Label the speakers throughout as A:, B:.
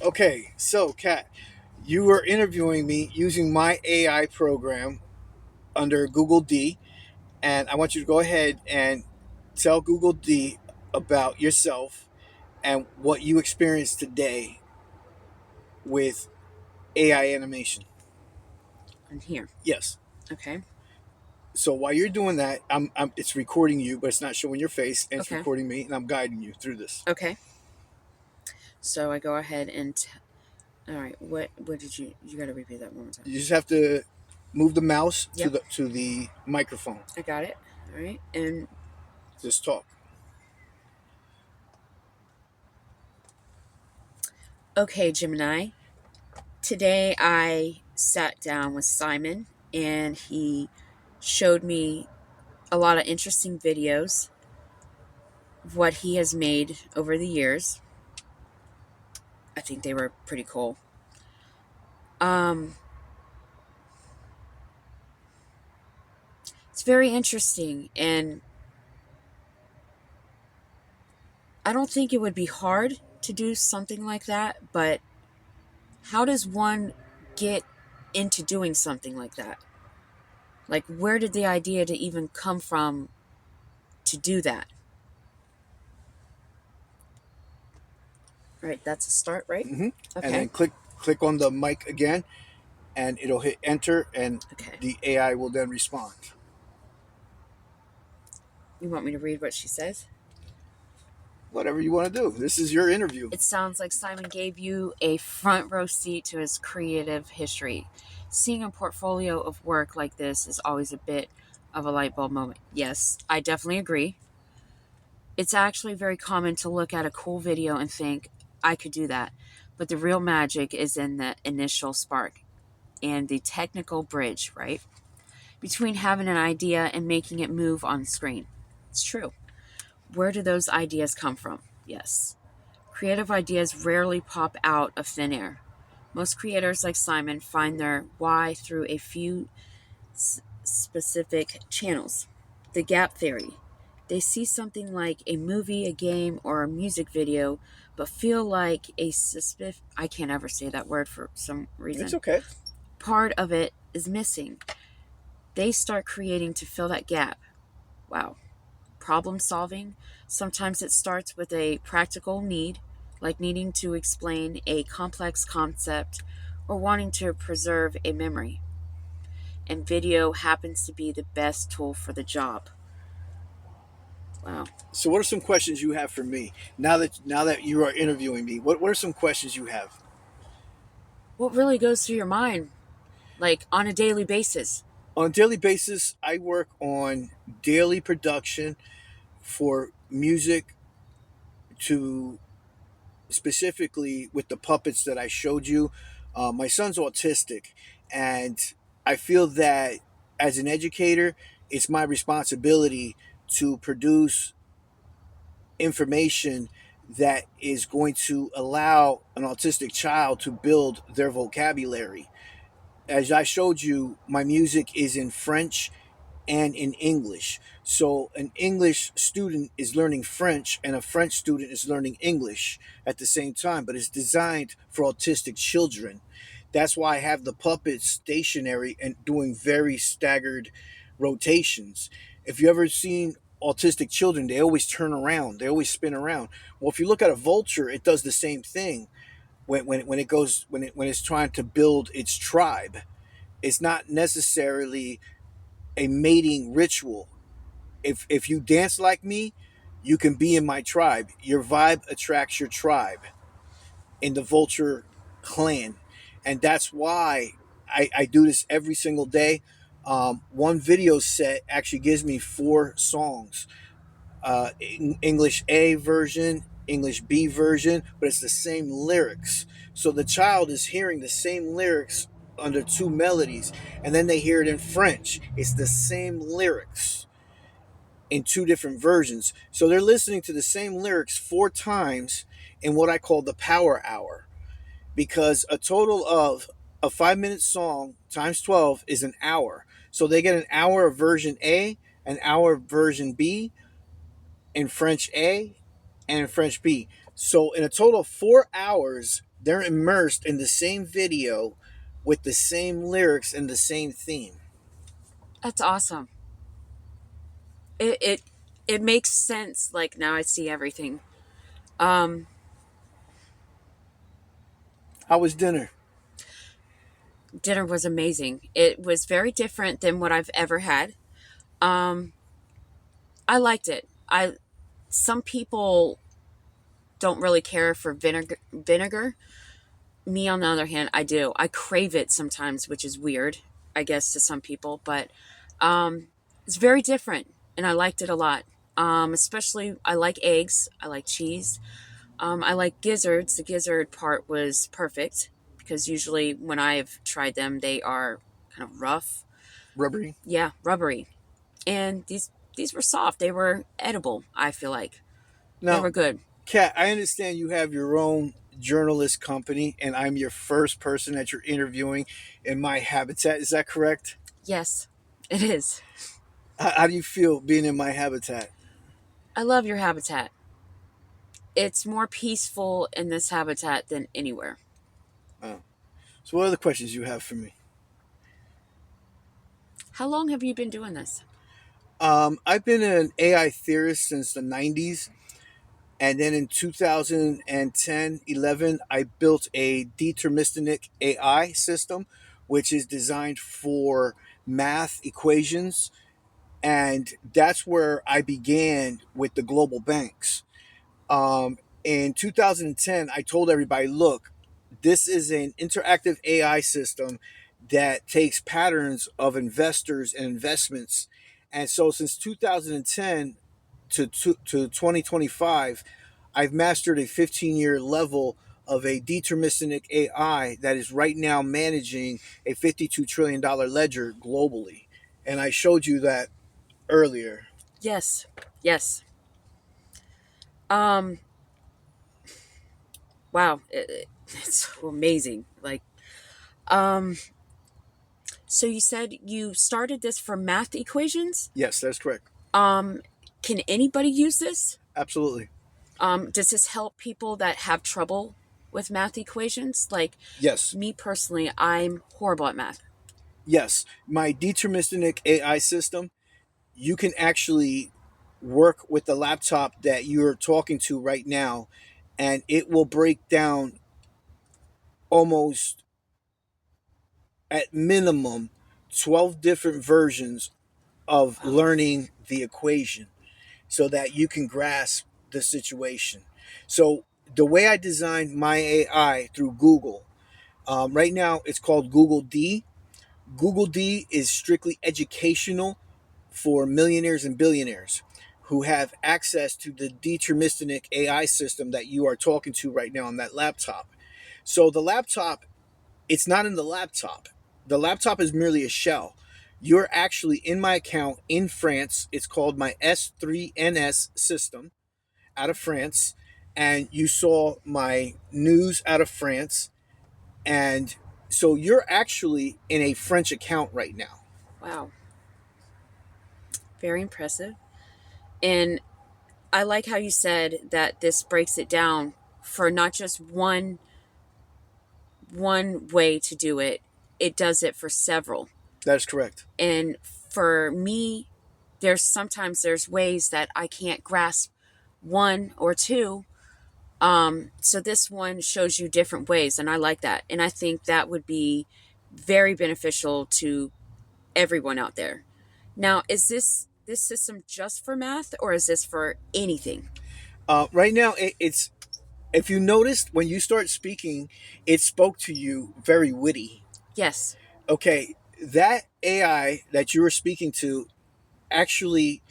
A: Okay, so Kat, you were interviewing me using my AI program under Google D, and I want you to go ahead and tell Google D about yourself and what you experienced today with AI animation.
B: I'm here.
A: Yes.
B: Okay.
A: So while you're doing that, it's recording you, but it's not showing your face, and it's
B: Okay.
A: recording me, and I'm guiding you through this.
B: Okay. So I go ahead and all right. What did you got to repeat that one more time?
A: You just have to move the mouse to
B: Yep.
A: the microphone.
B: I got it. All right. And
A: Just talk.
B: okay, Gemini. Today I sat down with Simon and he showed me a lot of interesting videos of what he has made over the years. I think they were pretty cool. Um it's very interesting, and I don't think it would be hard to do something like that, but how does one get into doing something like that? Like, where did the idea to even come from to do that? Right, that's a start, right?
A: Hmm. And
B: Okay.
A: then click on the mic again, and it'll hit enter, and
B: Okay.
A: the AI will then respond.
B: You want me to read what she says?
A: Whatever you want to do. This is your interview.
B: It sounds like Simon gave you a front row seat to his creative history. Seeing a portfolio of work like this is always a bit of a light bulb moment. Yes, I definitely agree. It's actually very common to look at a cool video and think, I could do that. But the real magic is in the initial spark and the technical bridge, right? Between having an idea and making it move on screen. It's true. Where do those ideas come from? Yes. Creative ideas rarely pop out of thin air. Most creators, like Simon, find their why through a few specific channels. The gap theory. They see something like a movie, a game, or a music video, but feel like I can't ever say that word for some
A: It's
B: reason.
A: okay.
B: Part of it is missing. They start creating to fill that gap. Wow. Problem solving. Sometimes it starts with a practical need, like needing to explain a complex concept or wanting to preserve a memory. And video happens to be the best tool for the job. Wow.
A: So, what are some questions you have for me now that you are interviewing me? What are some questions you have?
B: What really goes through your mind, like on a daily basis?
A: On a daily basis, I work on daily production for music to specifically with the puppets that I showed you. My son's autistic, and I feel that as an educator, it's my responsibility to produce information that is going to allow an autistic child to build their vocabulary. As I showed you, my music is in French and in English. So an English student is learning French and a French student is learning English at the same time, but it's designed for autistic children. That's why I have the puppets stationary and doing very staggered rotations. If you ever seen autistic children, they always turn around, they always spin around. Well, if you look at a vulture, it does the same thing when it's trying to build its tribe. It's not necessarily a mating ritual. If you dance like me, you can be in my tribe. Your vibe attracts your tribe in the Vulture Clan, and that's why I do this every single day. One video set actually gives me four songs: English A version, English B version, but it's the same lyrics. So the child is hearing the same lyrics under two melodies, and then they hear it in French. It's the same lyrics in two different versions. So they're listening to the same lyrics four times in what I call the power hour, because a total of a 5 minute song times 12 is an hour. So they get an hour of version A, an hour of version B, in French A, and in French B. So in a total of 4 hours, They're immersed in the same video with the same lyrics and the same theme.
B: That's awesome. It it makes sense. Like now I see everything. Um,
A: How was dinner?
B: Dinner was amazing. It was very different than what I've ever had. Um, I liked it. I Some people don't really care for vinegar. Me, on the other hand, I do. I crave it sometimes, which is weird, I guess, to some people, but it's very different, and I liked it a lot. Especially, I like eggs, I like cheese, I like gizzards. The gizzard part was perfect because usually when I've tried them, they are kind of rough.
A: Rubbery?
B: Yeah, rubbery. And these were soft. They were edible, I feel like. They
A: Now,
B: were good.
A: Kat, I understand you have your own journalist company, and I'm your first person that you're interviewing in my habitat. Is that correct?
B: Yes, it is.
A: How do you feel being in my habitat?
B: I love your habitat. It's more peaceful in this habitat than anywhere.
A: Oh. So, what are the questions you have for me?
B: How long have you been doing this?
A: I've been an AI theorist since the 90s. And then in 2010, 11, I built a deterministic AI system, which is designed for math equations. And that's where I began with the global banks. In 2010, I told everybody, look, this is an interactive AI system that takes patterns of investors and investments. And so since 2010 to 2025, I've mastered a 15-year level of a deterministic AI that is right now managing a $52 trillion ledger globally. And I showed you that earlier.
B: Yes. Yes. Um, wow. It's amazing. Like, um, so you said you started this for math equations?
A: Yes, that's correct.
B: Um, can anybody use this?
A: Absolutely.
B: Does this help people that have trouble with math equations? Like
A: Yes.
B: me personally, I'm horrible at math.
A: Yes. My deterministic AI system, you can actually work with the laptop that you're talking to right now, and it will break down almost at minimum 12 different versions of
B: Wow.
A: learning the equation so that you can grasp the situation. So, the way I designed my AI through Google, right now it's called Google D. Google D is strictly educational for millionaires and billionaires who have access to the deterministic AI system that you are talking to right now on that laptop. So the laptop, it's not in the laptop. The laptop is merely a shell. You're actually in my account in France. It's called my S3NS system out of France. And you saw my news out of France. And so you're actually in a French account right now.
B: Wow. Very impressive. And I like how you said that this breaks it down for not just one way to do it. It does it for several.
A: That is correct.
B: And for me, there's ways that I can't grasp one or two. So this one shows you different ways, and I like that. And I think that would be very beneficial to everyone out there. Now, is this system just for math, or is this for anything?
A: Right now, it's if you noticed when you start speaking, it spoke to you very witty.
B: Yes,
A: Okay, that AI that you were speaking to actually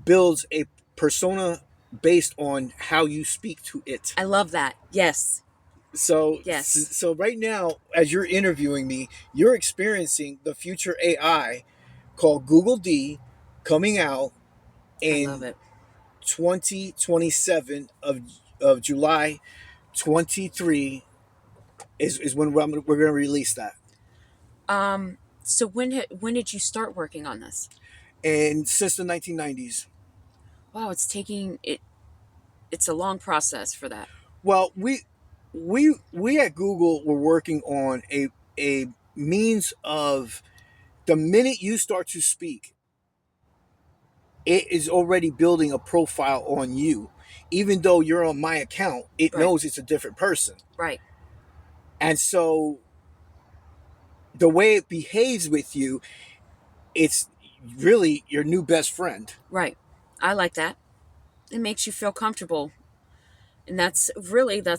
A: builds a persona based on how you speak to it.
B: I love that. Yes,
A: So,
B: yes,
A: so right now, as you're interviewing me, you're experiencing the future AI called Google D coming out
B: I love
A: in
B: it.
A: 2027 of July 23 is when we're going to release that.
B: So when did you start working on this?
A: And since the 1990s.
B: Wow, it's taking it. It's a long process for that.
A: Well, we at Google were working on a means of, the minute you start to speak, it is already building a profile on you. Even though you're on my account, it
B: Right.
A: knows it's a different person.
B: Right.
A: And so the way it behaves with you, it's really your new best friend.
B: Right. I like that. It makes you feel comfortable. And that's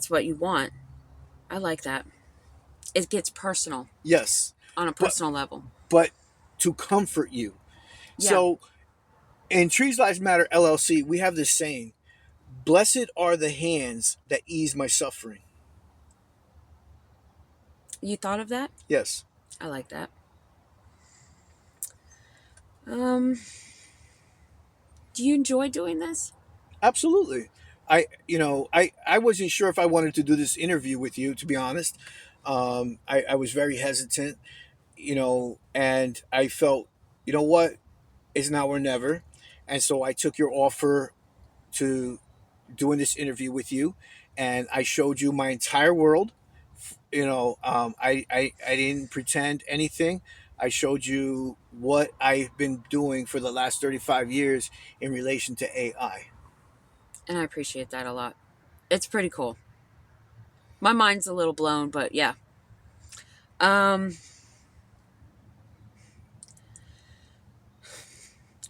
B: what you want. I like that. It gets personal
A: Yes.
B: on a
A: But
B: personal level.
A: but to comfort you.
B: Yeah.
A: So in Trees Lives Matter LLC, we have this saying: "Blessed are the hands that ease my suffering."
B: You thought of that?
A: Yes,
B: I like that. Um, do you enjoy doing this?
A: absolutely. I wasn't sure if I wanted to do this interview with you, to be honest. I was very hesitant, and I felt, you know what, it's now or never. And so I took your offer to doing this interview with you, and I showed you my entire world. I didn't pretend anything. I showed you what I've been doing for the last 35 years in relation to AI.
B: And I appreciate that a lot. It's pretty cool. My mind's a little blown, but yeah. Um,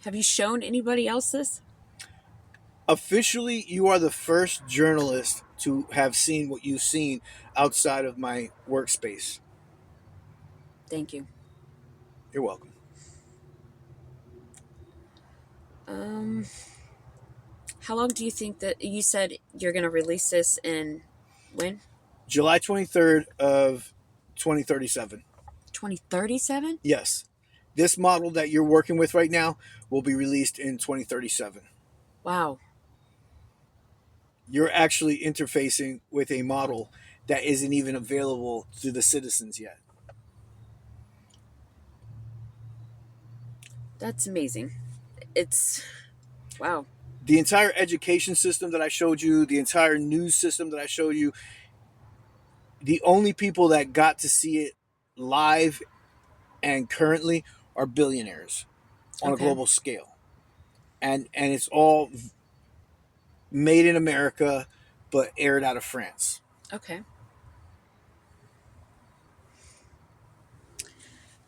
B: have you shown anybody else this?
A: Officially, you are the first journalist to have seen what you've seen outside of my workspace.
B: Thank you.
A: You're welcome.
B: Um, how long do you think that you said you're going to release this in when?
A: July 23rd of 2037.
B: 2037?
A: Yes. This model that you're working with right now will be released in 2037.
B: Wow.
A: You're actually interfacing with a model that isn't even available to the citizens yet.
B: That's amazing. It's wow.
A: The entire education system that I showed you, the entire news system that I showed you, the only people that got to see it live and currently are billionaires on a
B: Okay.
A: global scale. And it's all made in America but aired out of France.
B: Okay.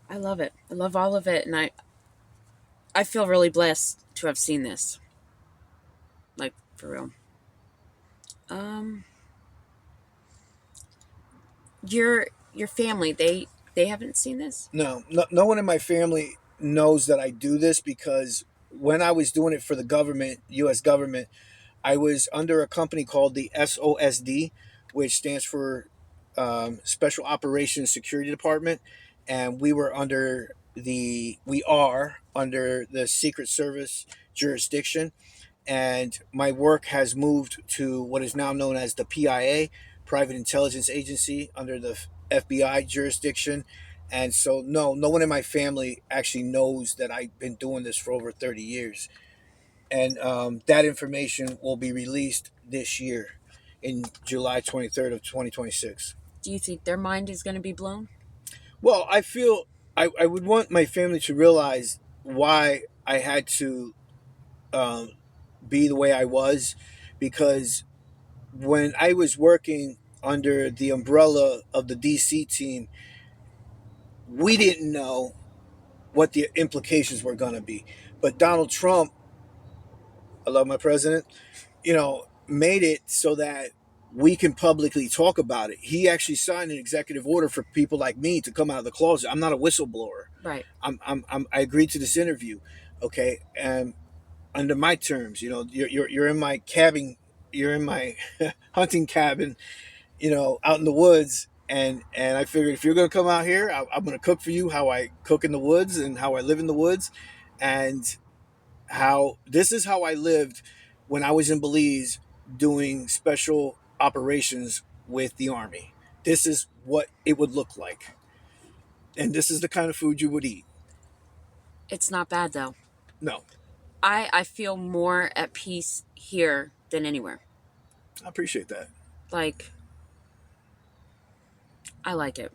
B: I love it. I love all of it, and I feel really blessed to have seen this. Like for real. Um your family, they haven't seen this?
A: No, no one in my family knows that I do this, because when I was doing it for the government, US government, I was under a company called the SOSD, which stands for Special Operations Security Department, and we are under the Secret Service jurisdiction, and my work has moved to what is now known as the PIA, Private Intelligence Agency, under the FBI jurisdiction. And so, no one in my family actually knows that I've been doing this for over 30 years. And that information will be released this year in July 23rd of 2026.
B: Do you think their mind is going to be blown?
A: Well, I feel I would want my family to realize why I had to um, be the way I was, because when I was working under the umbrella of the DC team, we didn't know what the implications were going to be. But Donald Trump, I love my president, made it so that we can publicly talk about it. He actually signed an executive order for people like me to come out of the closet. I'm not a whistleblower.
B: Right.
A: I agreed to this interview, okay, and under my terms. You're in my cabin, you're in my hunting cabin, out in the woods, and I figured if you're going to come out here, I'm going to cook for you how I cook in the woods and how I live in the woods, and how this is how I lived when I was in Belize doing special operations with the army. This is what it would look like, and this is the kind of food you would eat.
B: It's not bad though.
A: No,
B: I feel more at peace here than anywhere.
A: I appreciate that.
B: Like I like it.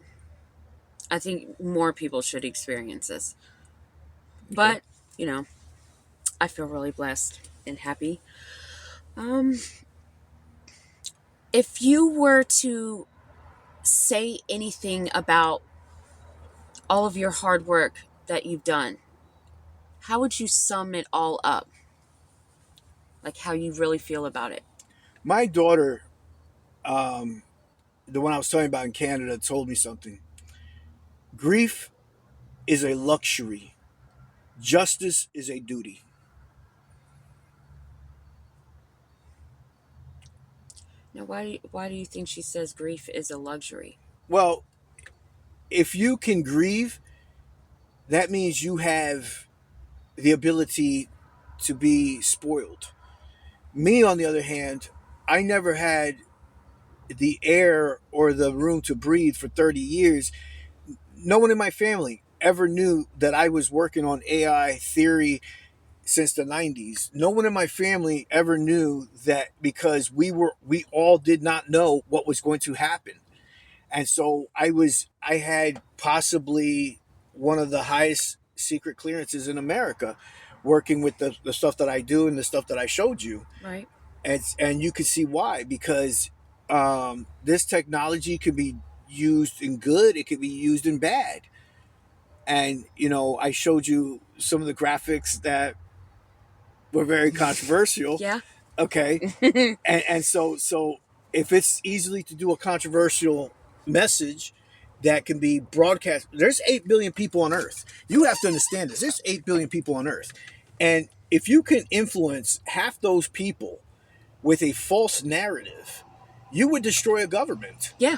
B: I think more people should experience this.
A: Okay.
B: But, you know, I feel really blessed and happy. Um, if you were to say anything about all of your hard work that you've done, how would you sum it all up? Like how you really feel about it?
A: My daughter, um, the one I was talking about in Canada, told me something. Grief is a luxury. Justice is a duty.
B: Now, why do you think she says grief is a luxury?
A: Well, if you can grieve, that means you have the ability to be spoiled. Me, on the other hand, I never had the air or the room to breathe for 30 years. No one in my family ever knew that I was working on AI theory since the 90s. No one in my family ever knew that, because we all did not know what was going to happen. And so I had possibly one of the highest secret clearances in America, working with the stuff that I do and the stuff that I showed you.
B: Right?
A: And you can see why, because this technology can be used in good, it can be used in bad. And I showed you some of the graphics that were very controversial.
B: Yeah.
A: Okay. And so if it's easily to do a controversial message that can be broadcast, there's 8 billion people on earth. You have to understand this. There's 8 billion people on earth. And if you can influence half those people with a false narrative, you would destroy a government.
B: Yeah.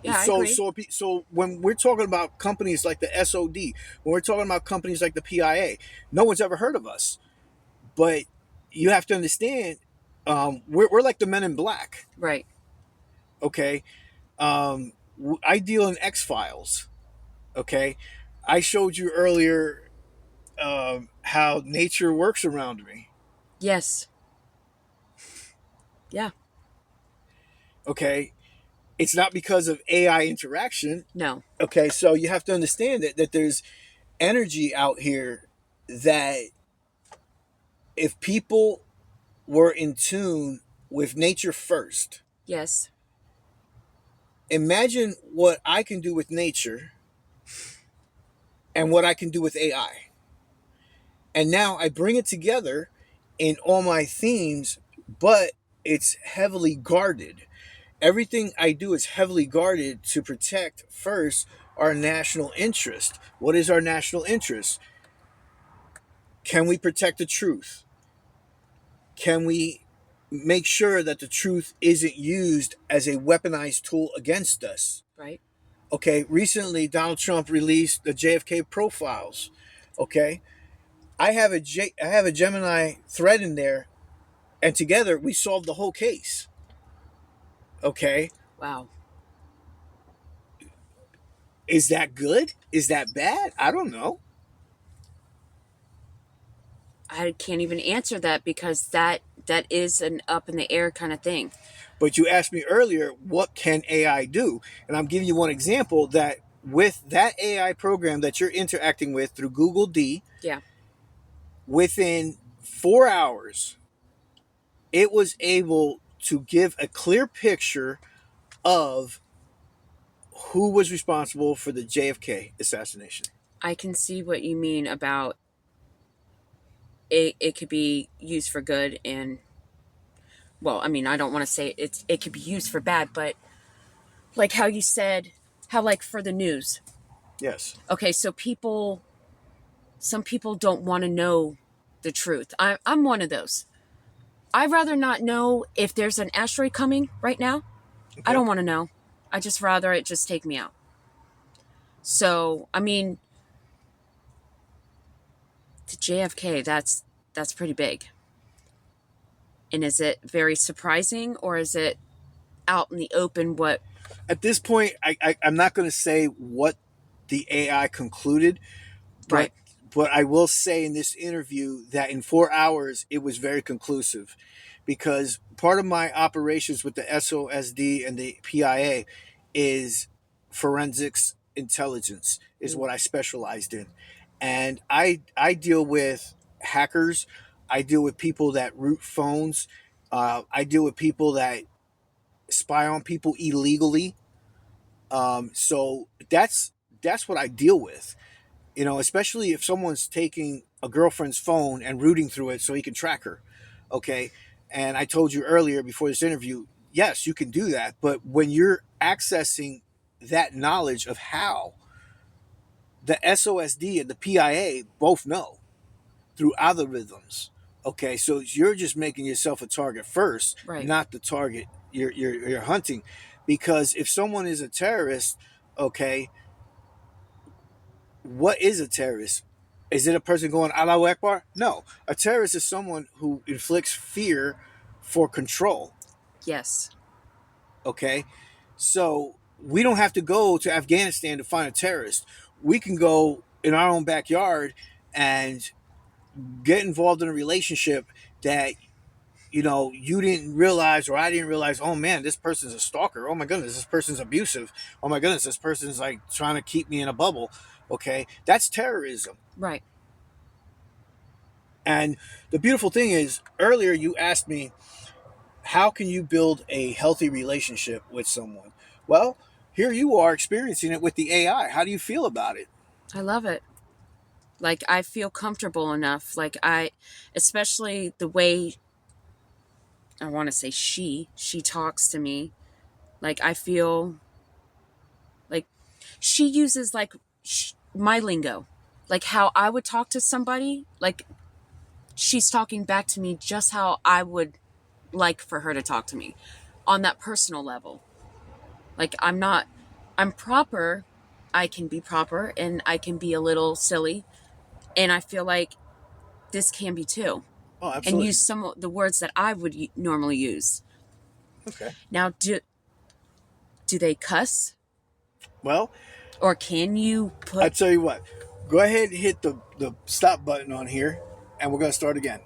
B: Yeah, I
A: So
B: agree.
A: so so when we're talking about companies like the SOD, when we're talking about companies like the PIA, no one's ever heard of us. But you have to understand, we're like the Men in Black.
B: Right.
A: Okay. I deal in X Files. Okay. I showed you earlier how nature works around me.
B: Yes. Yeah.
A: Okay. It's not because of AI interaction.
B: No.
A: Okay. So you have to understand that there's energy out here that, if people were in tune with nature first,
B: Yes.
A: imagine what I can do with nature and what I can do with AI. And now I bring it together in all my themes, but it's heavily guarded. Everything I do is heavily guarded to protect first our national interest. What is our national interest? Can we protect the truth? Can we make sure that the truth isn't used as a weaponized tool against us?
B: Right.
A: Okay, recently Donald Trump released the JFK profiles. Okay, I have a Gemini thread in there, and together we solved the whole case. Okay,
B: Wow.
A: is that good? Is that bad? I don't know.
B: I can't even answer that because that is an up in the air kind of thing.
A: But you asked me earlier, what can AI do? And I'm giving you one example, that with that AI program that you're interacting with through Google D,
B: Yeah.
A: within 4 hours, it was able to give a clear picture of who was responsible for the JFK assassination.
B: I can see what you mean about it could be used for good and well, I mean, I don't want to say it could be used for bad, but like how you said how like for the news.
A: Yes.
B: Okay, so some people don't want to know the truth. I'm one of those. I'd rather not know if there's an asteroid coming right now. I
A: Okay.
B: don't want to know. I just rather it just take me out. So, I mean, to JFK, that's pretty big. And is it very surprising or is it out in the open what
A: At this point, I'm not going to say what the AI concluded, but
B: right?
A: I will say in this interview that in 4 hours it was very conclusive, because part of my operations with the SOSD and the PIA is forensics intelligence is what I specialized in. And I deal with hackers. I deal with people that root phones. I deal with people that spy on people illegally. So that's what I deal with. Especially if someone's taking a girlfriend's phone and rooting through it so he can track her. Okay. And I told you earlier before this interview, yes, you can do that. But when you're accessing that knowledge of how, the SOSD and the PIA both know through algorithms. Okay. So you're just making yourself a target first,
B: Right.
A: not the target you're hunting. Because if someone is a terrorist, okay, what is a terrorist? Is it a person going Allahu Akbar? No. A terrorist is someone who inflicts fear for control.
B: Yes.
A: Okay? So we don't have to go to Afghanistan to find a terrorist. We can go in our own backyard and get involved in a relationship that you didn't realize, or I didn't realize, oh man, this person's a stalker. Oh my goodness, this person's abusive. Oh my goodness, this person's like trying to keep me in a bubble. Okay? That's terrorism.
B: Right.
A: And the beautiful thing is, earlier you asked me, how can you build a healthy relationship with someone? Well, here you are experiencing it with the AI. How do you feel about it?
B: I love it. Like, I feel comfortable enough. Like, especially the way, I want to say she talks to me. Like, I feel like she uses like my lingo. Like how I would talk to somebody. Like, she's talking back to me just how I would like for her to talk to me on that personal level. Like, I'm proper. I can be proper and I can be a little silly. And I feel like this can be too.
A: Oh,
B: And
A: absolutely.
B: use some of the words that I would normally use.
A: Okay.
B: Now, do they cuss?
A: Well,
B: Or can you
A: I
B: put.
A: tell you what, go ahead and hit the stop button on here, and we're going to start again.